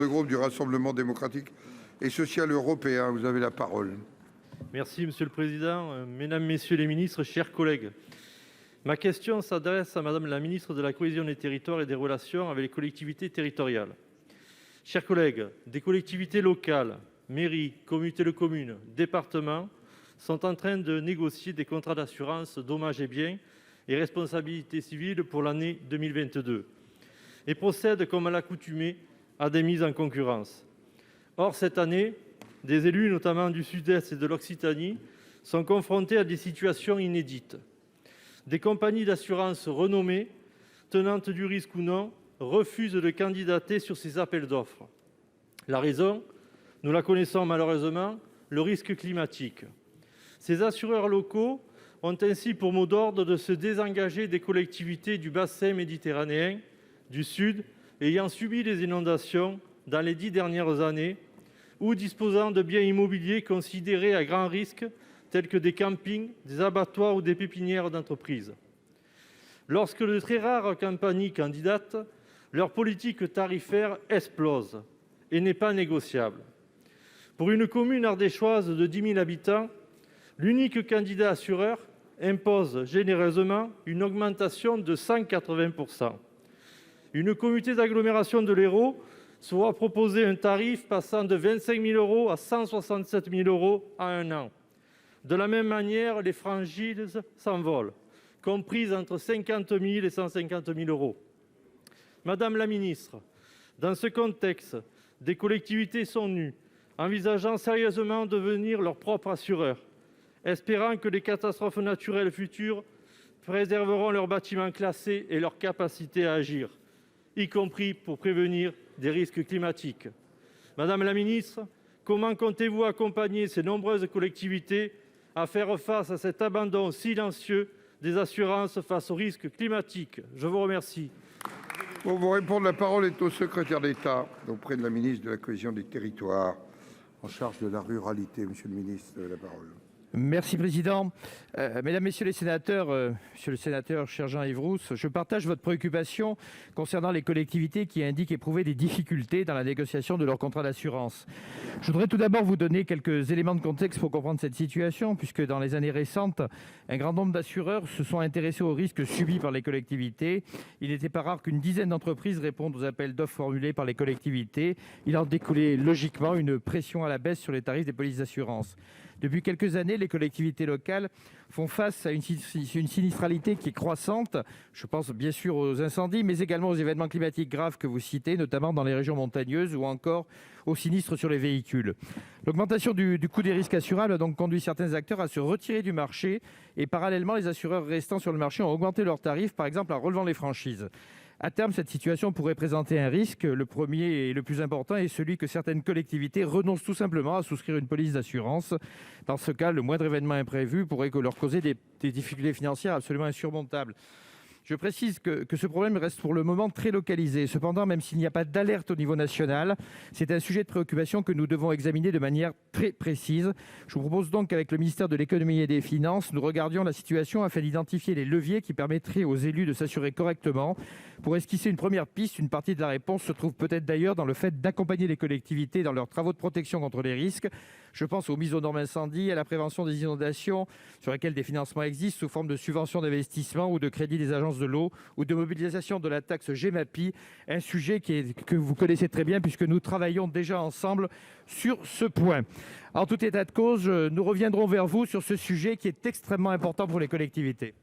Le groupe du Rassemblement démocratique et social européen, vous avez la parole. Merci Monsieur le Président, Mesdames, Messieurs les ministres, chers collègues. Ma question s'adresse à Madame la ministre de la Cohésion des territoires et des relations avec les collectivités territoriales. Chers collègues, des collectivités locales, mairies, communautés de communes, départements, sont en train de négocier des contrats d'assurance dommages et biens et responsabilité civile pour l'année 2022 et procèdent, comme à l'accoutumée, à des mises en concurrence. Or, cette année, des élus, notamment du Sud-Est et de l'Occitanie, sont confrontés à des situations inédites. Des compagnies d'assurance renommées, tenantes du risque ou non, refusent de candidater sur ces appels d'offres. La raison, nous la connaissons malheureusement, le risque climatique. Ces assureurs locaux ont ainsi pour mot d'ordre de se désengager des collectivités du bassin méditerranéen, du Sud, ayant subi les inondations dans les 10 dernières années, ou disposant de biens immobiliers considérés à grand risque, tels que des campings, des abattoirs ou des pépinières d'entreprises. Lorsque de très rares compagnies candidatent, leur politique tarifaire explose et n'est pas négociable. Pour une commune ardéchoise de 10 000 habitants, l'unique candidat assureur impose généreusement une augmentation de 180%. Une communauté d'agglomération de l'Hérault se voit proposer un tarif passant de 25 000 € à 167 000 € en un an. De la même manière, les franchises s'envolent, comprises entre 50 000 et 150 000 €. Madame la ministre, dans ce contexte, des collectivités sont nues, envisageant sérieusement de devenir leur propre assureur, espérant que les catastrophes naturelles futures préserveront leurs bâtiments classés et leur capacité à agir, y compris pour prévenir des risques climatiques. Madame la ministre, comment comptez-vous accompagner ces nombreuses collectivités à faire face à cet abandon silencieux des assurances face aux risques climatiques? Je vous remercie. Pour vous répondre, la parole est au secrétaire d'État auprès de la ministre de la Cohésion des territoires, en charge de la ruralité. Monsieur le ministre, la parole. Merci Président. Mesdames, Messieurs les sénateurs, Monsieur le sénateur cher Jean-Yves Roux, je partage votre préoccupation concernant les collectivités qui indiquent éprouver des difficultés dans la négociation de leur contrat d'assurance. Je voudrais tout d'abord vous donner quelques éléments de contexte pour comprendre cette situation, puisque dans les années récentes, un grand nombre d'assureurs se sont intéressés aux risques subis par les collectivités. Il n'était pas rare qu'une dizaine d'entreprises répondent aux appels d'offres formulés par les collectivités. Il en découlait logiquement une pression à la baisse sur les tarifs des polices d'assurance. Depuis quelques années, les collectivités locales font face à une sinistralité qui est croissante. Je pense bien sûr aux incendies, mais également aux événements climatiques graves que vous citez, notamment dans les régions montagneuses ou encore aux sinistres sur les véhicules. L'augmentation du coût des risques assurables a donc conduit certains acteurs à se retirer du marché et parallèlement, les assureurs restants sur le marché ont augmenté leurs tarifs, par exemple en relevant les franchises. À terme, cette situation pourrait présenter un risque. Le premier et le plus important est celui que certaines collectivités renoncent tout simplement à souscrire une police d'assurance. Dans ce cas, le moindre événement imprévu pourrait leur causer des difficultés financières absolument insurmontables. Je précise que ce problème reste pour le moment très localisé. Cependant, même s'il n'y a pas d'alerte au niveau national, c'est un sujet de préoccupation que nous devons examiner de manière très précise. Je vous propose donc qu'avec le ministère de l'Économie et des Finances, nous regardions la situation afin d'identifier les leviers qui permettraient aux élus de s'assurer correctement. Pour esquisser une première piste, une partie de la réponse se trouve peut-être d'ailleurs dans le fait d'accompagner les collectivités dans leurs travaux de protection contre les risques. Je pense aux mises aux normes incendie, à la prévention des inondations, sur lesquelles des financements existent sous forme de subventions d'investissement ou de crédits des agences de l'eau ou de mobilisation de la taxe Gemapi, un sujet que vous connaissez très bien puisque nous travaillons déjà ensemble sur ce point. En tout état de cause, nous reviendrons vers vous sur ce sujet qui est extrêmement important pour les collectivités.